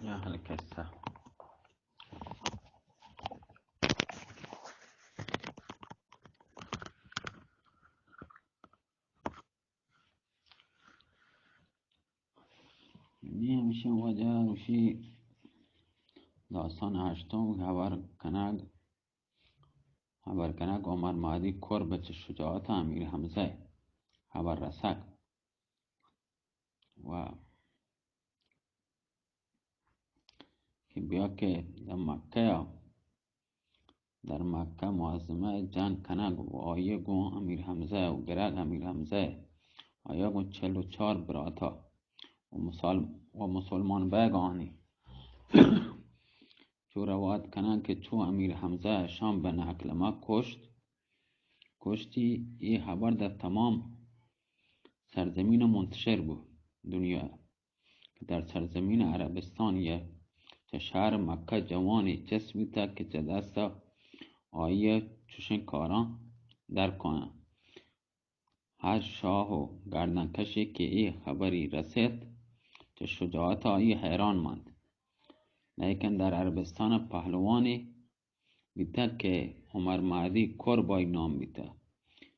يا أهل القصة. میشه وجه وشی داستان هشتم خبر کنگ عمر مهدی کربچ شجاعت امیر حمزه خبر رسک و که بیا که در مکه معظمه جنگ کنگ و آیه گو امیر حمزه و گرگ امیر حمزه آیه گو 44 براتا و مسلمان بگانی چو روایت کنند که چو امیر حمزه شام بن اکلمه کشتی این خبر در تمام سرزمین منتشر بود دنیا که در سرزمین عربستان چه شهر مکه جوانی جسمی تا که چه دست آیه چوشن کاران در کنه هر شاه و گردن کشی که این خبری رسید چه شجاعت آیه حیران ماند لیکن در عربستان پهلوانی بیتا که عمر مهدی کربای نام بیتا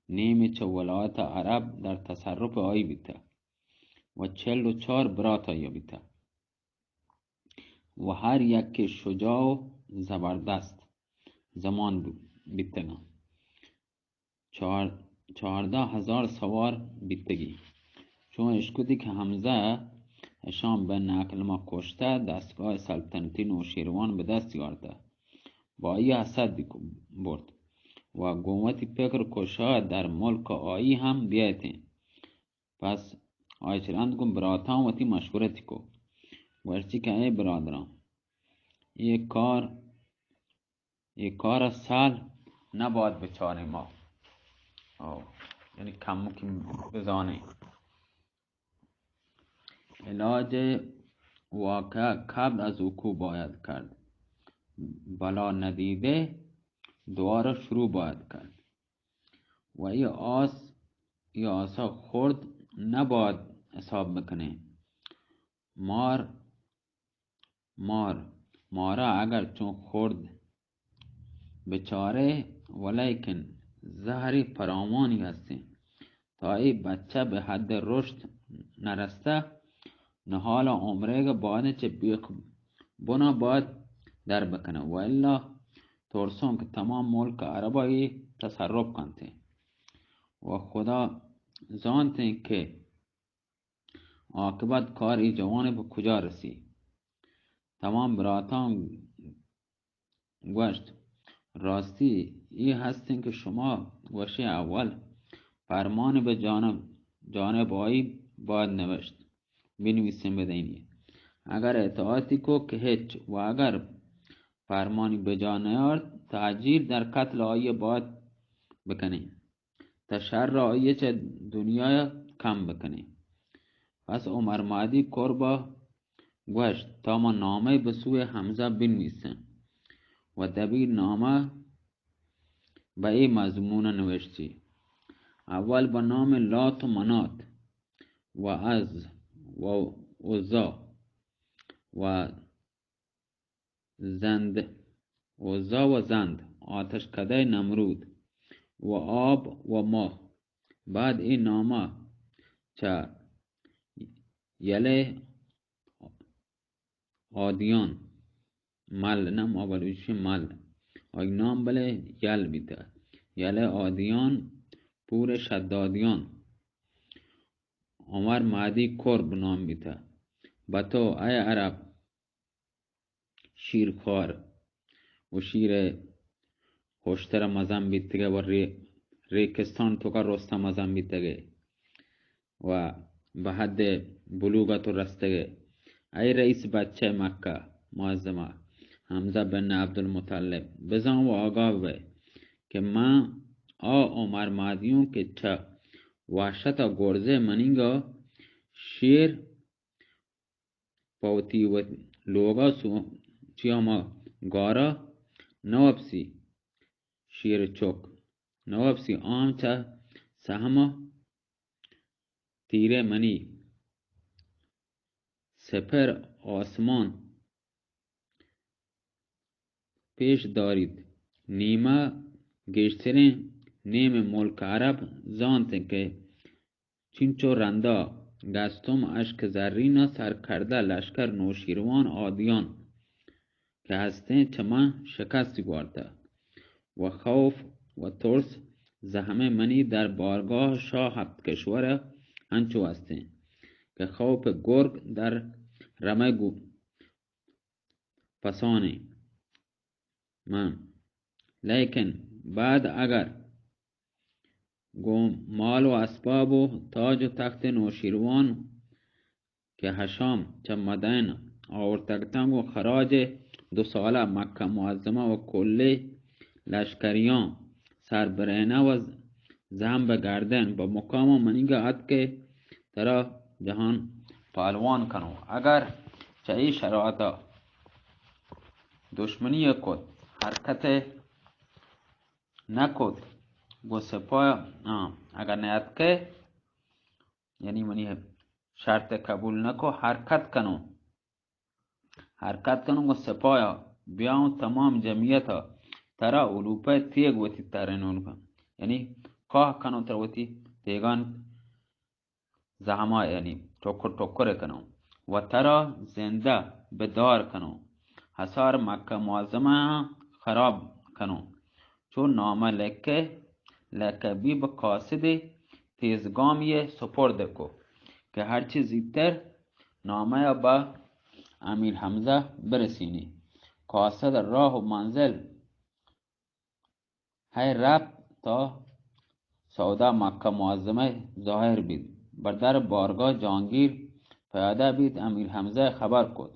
نیمی چه ولایت عرب در تصرف آی بیتا و 44 برات آیا بیتا و هر یک شجاع و زبردست زمان بیتگان 14,000 سوار بیتگی چون اشکودی که حمزه هشام بن اکلمه کشته دستگاه سلطنتی نوشیروان به دست یارده با ای حسد برد و گومتی فکر کشا در ملک آیی هم بیایتین پس آیچرند گم براتان و تی مشورتی کو ورچی که ای برادران یک کار سال نباید بچاره ما یعنی کم بزانه علاج واقع قبل از وقوع باید کرد بلا ندیده دوباره شروع باید کرد و این آسا خورد نباید حساب بکنه مارا اگر چون خورد بچاره ولیکن زهری فراوانی هستی تا این بچه به حد رشد نرسته نحال عمره باید چه بیخ بنا باید در بکنه و الا ترسون که تمام ملک عربایی تصرف کنته و خدا زانته که عاقبت کار ای جوان به کجا رسی تمام براتان گوشت راستی ای هستین که شما وشی اول فرمان به جانب آیی باید نوشت بنویسیم بدینی اگر اطاعتی کو که هیچ و اگر فرمانی به جا نیارد تعجیل در قتل آیه باید بکنی تا شر آیه چه دنیا کم بکنی پس عمر مهدی کربا گوشت تا ما نامه به سوی حمزه بنویسیم و دبیر نامه به این مضمون نوشتی اول به نام لات و منات و از و عزا و زند آتش کده نمرود و آب و ماه بعد این نامه چه یله آدیان مل نم اولوشی مل آی نام بله یل بیده یله آدیان پور شدادیان عمر مهدی کرب نام بیده بطو ای عرب شیرخوار و شیر خوشتر مزن بیتگه و ریکستان تو که رسته مزن بیتگه و به حد بلوغت و رستگه ای رئیس بچه مکه معظمه حمزه بن عبدالمطلب بزن و آگاه به که من عمر مهدیون که چه وحشت گرزه منینگا شیر پوتی و لوگا چیاما گارا نوابسی شیر چوک نوابسی آمچه سهما تیره منی سپر آسمان پیش دارید. نیمه گشترین نیم ملک عرب زانته که چینچو رندا گستم اشک زرین سر کرده لشکر نوشیروان آدیان که هستین چما شکستی وارده و خوف و ترس زهمه منی در بارگاه شاه هفت کشور هنچو هستین که خوف گرگ در رمه پسانی من. لیکن بعد اگر گم مال و اسباب و تاج و تخت نوشیروان که هشام چمدین آورتگتنگ و خراج 2 ساله مکه معظمه و کلی لشکریان سربرینه و زهم بگردن با مقام و منیگه اد که ترا جهان پالوان کنو. اگر چه شرایطا دشمنی کد حرکت نکد و سپاه اگر نیت که یعنی منی شرط قبول نکو حرکت کنو و سپاه بیاون تمام جمعیتا ترا اولوپه تیگ وتی ترنون کن یعنی کاه کنو تر وتی تیگان زحمه یعنی ٹوکر کنو و ترا زنده بدار کنو حصار مکه معظمه خراب کنو چون نامه لکه بی به قاصد تیزگامی سپرده کو که هرچی زیدتر نامه با امیر حمزه برسینی. قاصد راه و منزل های رفت تا سودا مکه معظمه ظاهر بید. بر در بارگاه جهانگیر پیاده بید. امیر حمزه خبر کد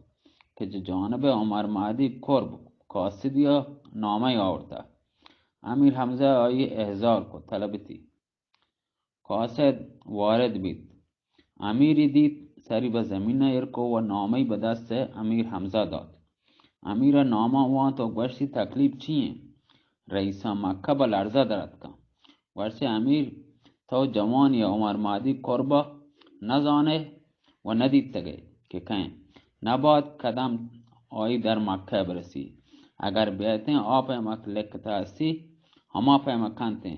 که جانب عمر معدی کرب قاصدی نامه آورده. امیر حمزه آیی احضار کد طلبتی. قاصد وارد بید. امیری دید سری به زمین ارکو و نامه به دست امیر حمزه داد. امیر نامه وان تو گوشتی تکلیف چیه؟ رئیس مکه به لرزه درد کن. گوشتی امیر تو جوانی عمر معدی کربا نزانه و ندید تگه که کن نباد قدم آیی در مکه برسی. اگر بیتن آپ مک لکتا هستی هما پیمکنته.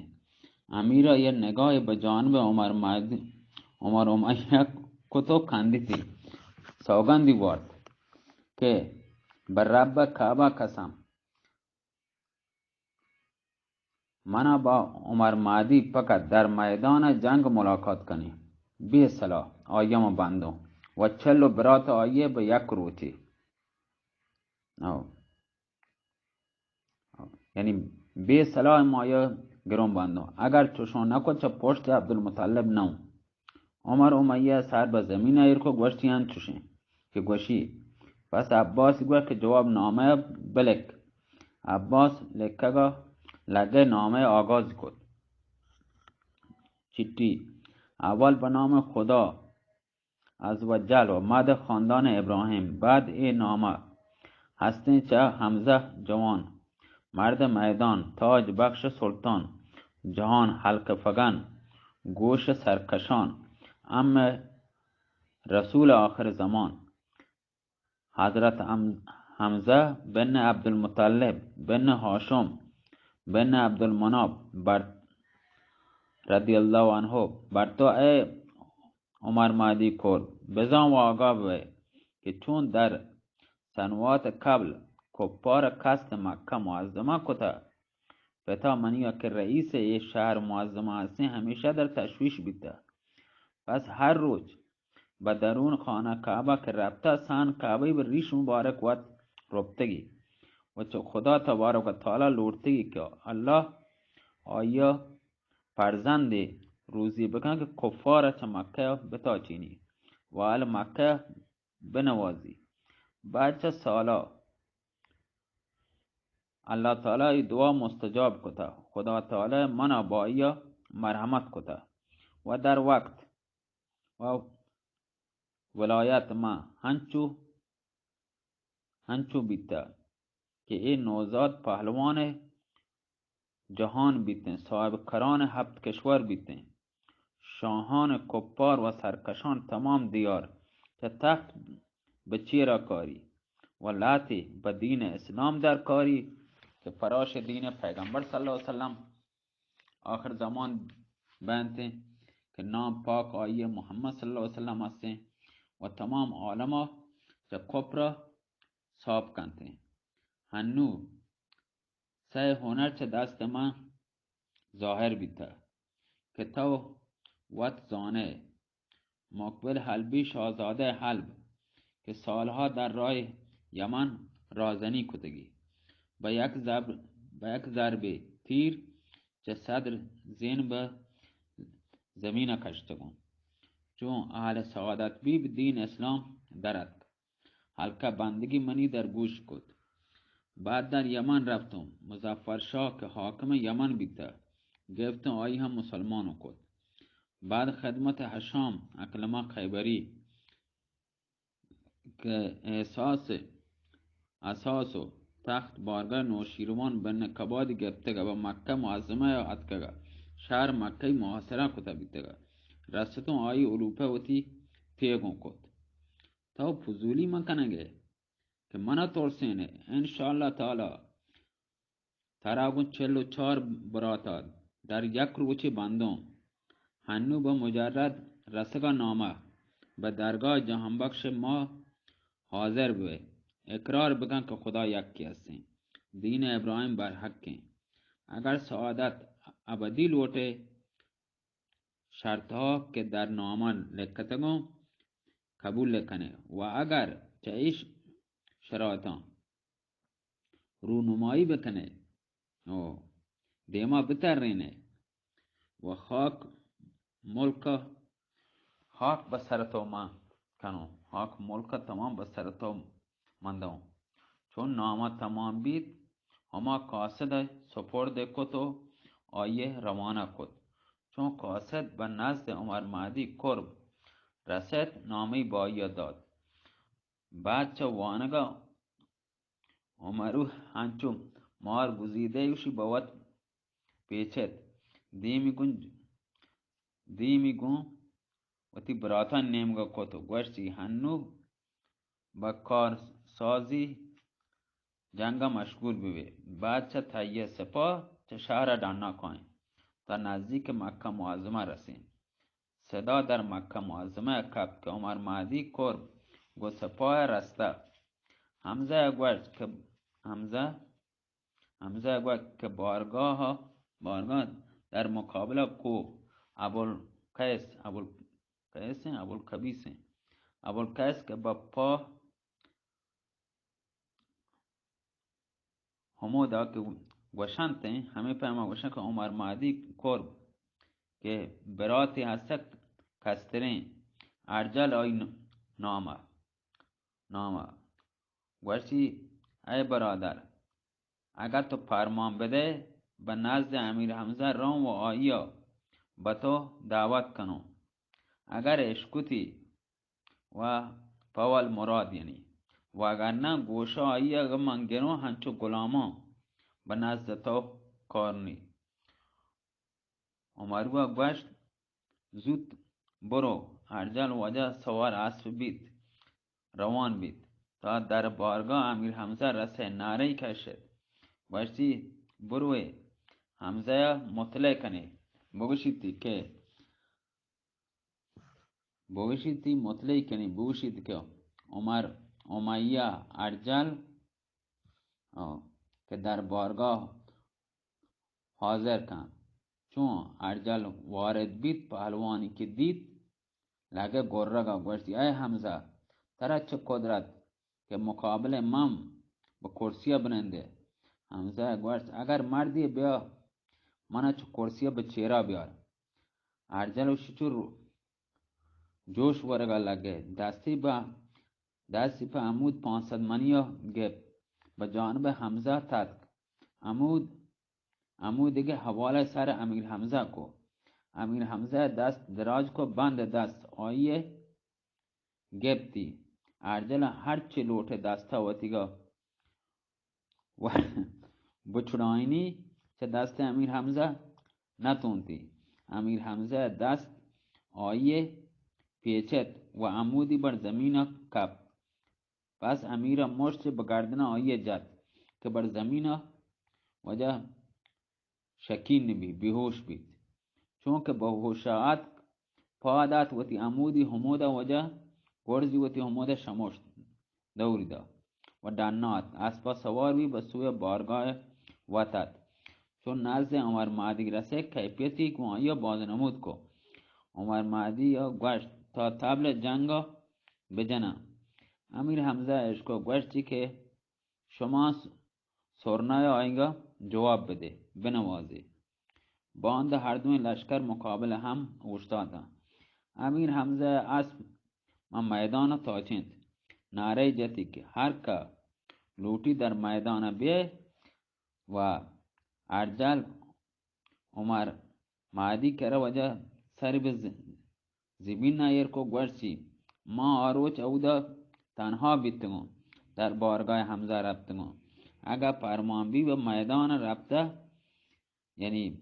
امیر یه نگاه به جانب عمر امیه کتو کندیتی سوگندی وارد که بر رب کعبه قسم منا با عمر معدی فقط در میدان جنگ ملاقات کنی بی سلاح آیم بندو و چلو برات آیه به یک روچی یعنی بی سلاح مایه گرون بندو اگر چشون نکو چه پشت عبدالمطلب نو. عمر امیه سر به زمین ایرکو گوشتی هن چوشین که گوشی پس عباس گوشت که جواب نامه بلک. عباس لگه نامه آغاز کد. چیٹی اول به نام خدا عزوجل و مد خاندان ابراهیم. بعد ای نامه هستین چه حمزه جوان مرد میدان تاج بخش سلطان جهان حلق فگن گوش سرکشان ام رسول آخر زمان حضرت حمزه بن عبدالمطلب بن هاشم بن عبدالمناف رضی الله عنه بر تو ای عمر معدی کور بزن و آگاه به که چون در سنوات قبل کپار قصد مکه معظمه کتا پتا منیا که رئیس یه شهر معظمه هستی همیشه در تشویش بیده. پس هر روز به درون خانه کعبه که رفته سان کعبه به ریش مبارک وقت ربتگی و چه خدا تبارک و تعالی لورتگی که الله آیا فرزند روزی بکن که کفار چه مکه بتا چینی و آل مکه بنوازی. بعد چه سالا الله تعالی دعا مستجاب کتا خدا تعالی منا با آیا مرحمت کتا و در وقت و ولایت ما هنچو بیتا که این نوزاد پهلوان جهان بیتن صاحب کران 7 کشور بیتن شاهان کپار و سرکشان تمام دیار که تخت به چیرا کاری و لاتی به دین اسلام در کاری که فراش دین پیغمبر صلی الله علیه وسلم آخر زمان بنده که نام پاک آیه محمد صلی الله علیه وسلم هسته و تمام عالم چه کفر صاف کنته. هنو سه هنر چه دست من ظاهر بیته که تو وقت زانه مقبل حلبی شاهزاده حلب که سالها در راه یمن رازنی کتگی با یک ضرب تیر چه صدر زین به زمین کشتگون چون اهل سعادت بی دین اسلام درد حلقه بندگی منی در گوش کد. بعد در یمن رفتم مظفر شاه که حاکم یمن بیته گفتم آئی هم مسلمانو کد. بعد خدمت حشام اکلمه خیبری که اساس و تخت بارگاه نوشیروان بن کباد گرفتگه و مکه معظمه یا اتکگه شهر مکه محاصره کتا بیتگه رستون آئی اروپا وتی تیگون کد. تو فضولی مکنگه که منه ترسینه انشاءالله تعالی تراغون 44 براتا در یک روچی بندم هنو به مجرد رسگا نامه به درگاه جهانبخش ما حاضر بوه اقرار بکن که خدا یکی هستیم دین ابراهیم بر حقی اگر سعادت ابدی لوٹے شرطها که در نامه لکتگم قبول لکنه و اگر چهیش شرایطان رونمایی بکنه دیما بترینه و خاک به سرتو من کنم خاک ملک تمام به سرتو مندم چون نامه تمام بید هما قاصد سپرد کت و آیه روانه کد. چون قاصد به نزد عمر مهدی قرب رسید نامی با آیه داد. بعد چه وانگا عمرو هنچو مار گزیده یوشی باوت پیچید دی میگون وتی براتا نیمگا کتو گوشتی هنو با کار سازی جنگا مشغول بوی. بعد چه تهیه سپاه چه شهر دانا کنی تا نزدیک مکه معظمه رسید. صدا در مکه معظمه کب که عمر مهدی قرب گو سپاه رسته. حمزه گوشت که بارگاه در مقابل کو ابوالقیس که با پا همودا که گوشنده همه پیما گوشن که عمر مهدی قرب که براتی هسته کسترین ارجل آی نامه گوشتی ای برادر اگر تو فرمان بده به نزد امیر حمزه روم و آیا به تو دعوت کنم اگر اشکوتی و پاول مراد یعنی و اگر نه گوشا آیا اگر منگنو هنچو غلاما به نزد تو کارنی. عمرو گوشت زود برو ارجل وجه سوار اسب بید روان بید تا در بارگاه امیر حمزه رسه نعره کشید گوشتی بروی حمزه مطلع کنی بگوشیدی که امیه ارجل که در بارگاه حاضر کن. چون ارجل وارد بید پهلوانی که دید لگه گرگا گوشتی ای حمزه ترا چه قدرت که مقابل من به کرسیه بننده. حمزه گوشت اگر مردی بیا منه چه کرسیه به چیرا بیار. ارجل و شچور جوش ورگا لگه دستی به عمود 500 منیا گپ به جانب حمزه تد عمود دیگه حواله سر امیر حمزه کو. امیر حمزه دست دراز کو بند دست آیه گپتی ارجل هرچی لوٹه دستا وطیگا و بچڑائنی چه دست امیر حمزه نتونتی. امیر حمزه دست آیه پیچت و عمودی بر زمین کپ. پس امیر مشت به گردن آیه جد که بر زمین وجه شکین نبی بیهوش بید، چون که با هوشاعت پادات وتی عمودی همودا وجه گرزی وتی همودا شمشت دوری دا و دانات اسبا سوار بی به سوی بارگاه وطد. چون نزد عمر مهدی رسه کیفیتی که آیا بازنمود کو. عمر مهدی یا گوشت تا تبل جنگا بجنم. امیر حمزه اشکو گوشتی که شما سرنای آینگا جواب بده بنوازی. باند هر دوی لشکر مقابل هم اوشتادن. امیر حمزه اسب میدان تاچند. نعره جتی که هر که لوٹی در میدان بیه و ارجل عمر مهدی کرا وجه سر به زمین نایر کو گوشتی ما آروچ اودا تنها بیتگم در بارگاه حمزه رفتگم. اگه فرمان بی به میدان رفته یعنی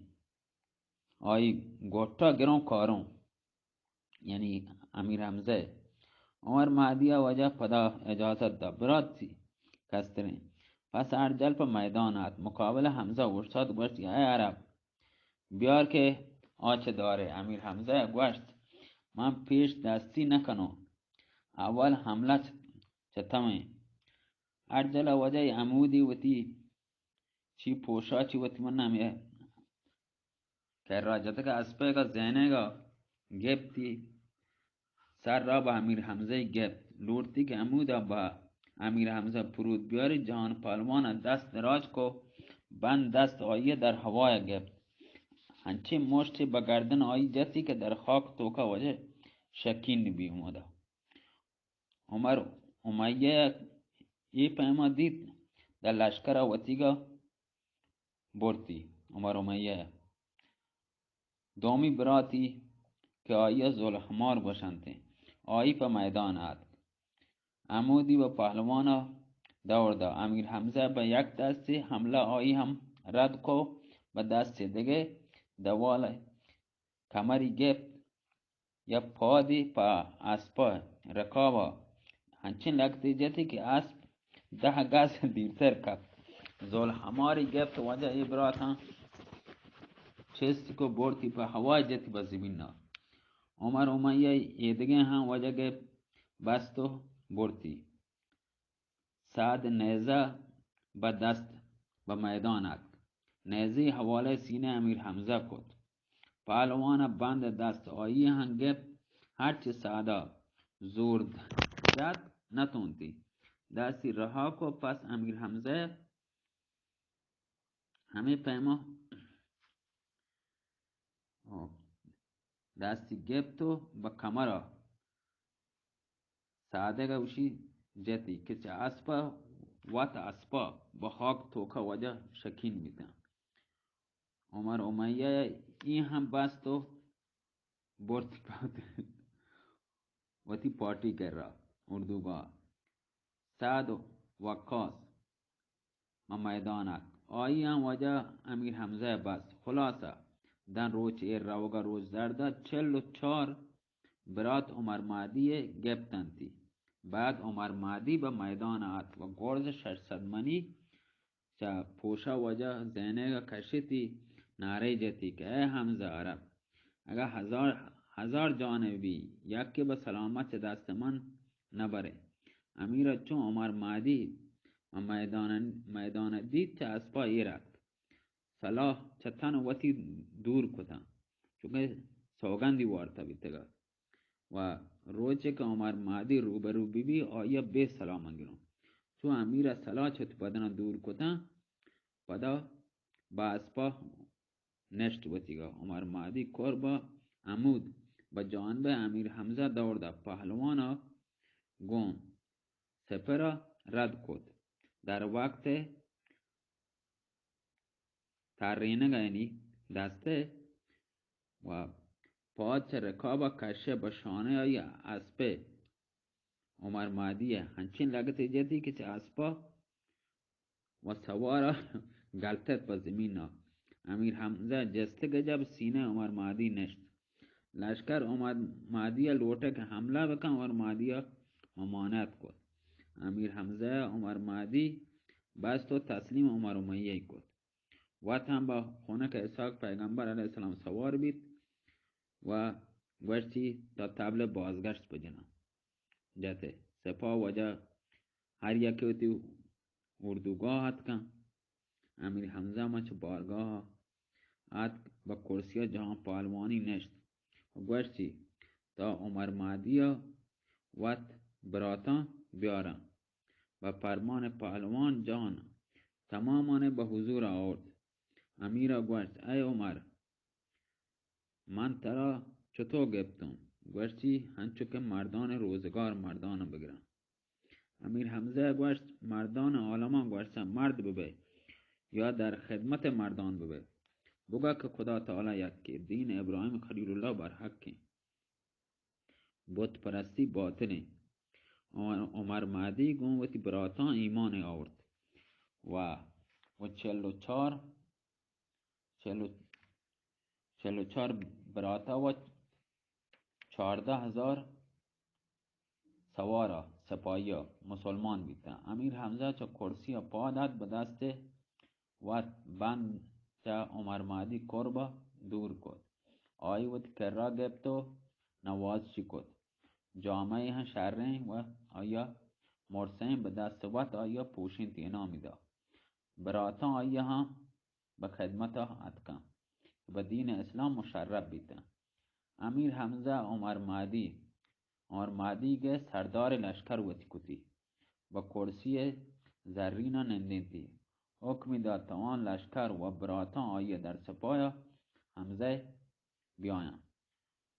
آی گوٹا گروں کاروں یعنی امیر حمزه عمر مهدی وجه پدا اجازت دا برات کسترین. پس ارجل په میدانات مقابل حمزه اوشتاد گوشت ای عرب بیار که آچه داره. امیر حمزه گوشت من پیش دستی نکنو اول حمله چتمه. ارجل وجه عمودی وتی چی پوشا چی وتی من نمیه که راجته که اسپه که زینه که گپتی سر را با امیر حمزه گفت لورتی که عمودا با امیر حمزه پرود بیاری جهان پالوان دست دراج کو بند دست آیه در هوای گفت هنچه مشتی با گردن آیه جتی که در خاک توکا وجه شکین بی اومده. عمر امیه ای پیما دید در لشکر وطیگا برتی. عمر امیه دومی براتی که آیه زلحمار باشنده آیی په میدان آد. عمودی و پهلوانا دور دا. امیر حمزه به یک دستی حمله آیی هم رد کو به دست دیگه دوال کمری گفت یا پادی پا اسپا رکابا هنچین لگتی جتی که اسب 10 گز دیرتر کپ. زلحماری گفت وجه ای براتا چیستی کو برتی په هوای جتی به زمین نا. عمر امیه ایدگه هم وجه گفت بستو برتی. سعد نیزه به دست به میدان اک. نیزه حواله سینه امیر حمزه کد. پهلوان بند دست آیی هم گفت هرچی سعدا زور زد نتونتی دستی رها کو. پس امیر حمزه همه پیما دستی گفت به کمرا ساده گوشی جتی که چه اسپا وات اسپا با خاک توکا وجه شکین میتن. عمر امیه این هم بست و برتی وتی پارٹی کر رہا اردو با سعد وقاص میدانک آیی هم وجه امیر حمزه بست. خلاصه دن روچ ایر روگا روز درده 44 برات عمر مهدی گپتنتی. بعد عمر مهدی به میدان آت و گرز 600 منی چه پوشا وجه زینه کشتی نعره جتی که ای حمزه عرب اگه هزار جانبی یکی به سلامت دست من نبره. امیر چون عمر مهدی و میدان دید چه اسپا ای رفت صلاح چتن وتی دور کتا چونکه سوگندی وارتا بیتگا و روچه که عمر مهدی روبرو بی آیا به سلام انگیرم چون امیر صلاح چت بدن دور کتا پدا با اسپا نشت وتیگا. عمر مهدی کور با عمود به جانب امیر حمزه دورده. پهلوانا گون سپر رد کد. در وقت ترینه یعنی دسته و پاچ رکابا کشه به شانه های اسپه عمر مهدی هنچین لگتی جدی که چه اسپا و سوارا گلتت به زمین. امیر حمزه جسته گجب سینه عمر مهدی نشت. لشکر عمر مهدی لوٹه که حمله بکن عمر مهدی ممانعت کد. امیر حمزه عمر مهدی بست و تسلیم عمر امیه کد. وقت هم با خونک اسحاق پیغمبر علیه السلام سوار بید و گوشتی تا تبل بازگشت بجنم جته سپاه وجه هر یکی وتی اردوگاه هد کن. امیر حمزه ما چه بارگاه هد با کرسی جهان پالوانی نشت و گوشتی تا عمر مهدی وقت براتان بیارم و فرمان پهلوان جان تمامان به حضور آورد. امیر گوشت ای عمر من ترا چطور گفتم؟ گوشتی هنچو که مردان روزگار مردان بگیرن. امیر حمزه گوشت مردان عالمان گوشتن مرد ببه یا در خدمت مردان ببه بگه که خدا تعالی یکی دین ابراهیم خلیل الله بر حقی بت پرستی باطنه. عمر مهدی گوتی براتان ایمان آورد و 44 براتا و 14,000 سوارا سپاهی مسلمان بیتا. امیر حمزه چه کرسی پا داد به دست و بند چه عمر مهدی کربا دور کد آئی و کرا گبتو نواز چی کد جامعه ها شرین و آیا مرسین به دست وقت آیا پوشین تینا میدا براتا آیا هم به خدمت اتکن به دین اسلام مشرف بیتا. امیر حمزه عمر مهدی که سردار لشکر وتی کتی با کرسی زرین نندینتی حکمی داد توان لشکر و براتان آیه در سپاه حمزه بیایم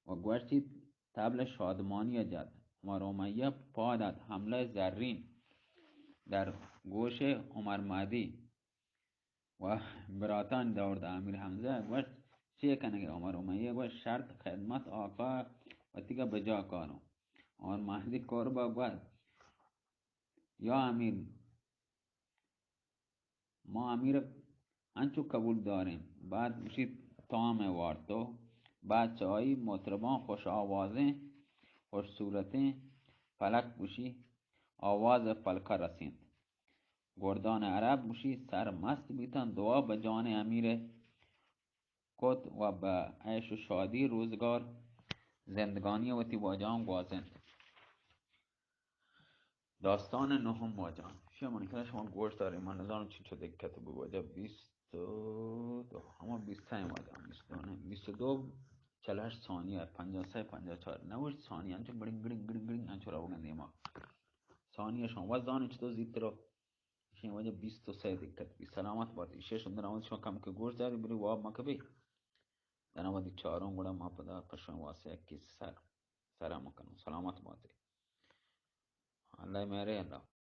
و گوشتی تبل شادمانی جد و امیه پا داد حمله زرین در گوش عمر مهدی و براتان دورد. امیر حمزه گوشت چه کنه عمر امیه گوشت شرط خدمت آقا و تیگه بجا کارو. عمر مهدی کربا گوشت یا امیر ما امیر انچو قبول داریم. بعد میشید تام واردو بعد چایی مطربان خوش آوازیں خوش صورتیں فلک بوشی آواز فلکه رسید. گردان عرب بوشی سر مست بیتن دعا به جان امیر کت و به عیش و شادی روزگار زندگانی و تی واجان گوازند. داستان نهم واجان شما کنه شما گوش داریم من نظرم چی چه دکت بود واجه 22 اما 23 واجان 22 48 ثانیه 53 54 90 ثانیه انچه گرینگ گرینگ گرینگ گرینگ انچه را بگن دیما ثانیه شما وزدان چطور زیدت رو شما واجه 23 دکت بی سلامت باید شش اندر آمد شما کم که گوش داری بری واب مکبی در آمدی چهارم گوڑا ما پدا پشون واسه اکی سر مکنم سلامت باید الله میره الله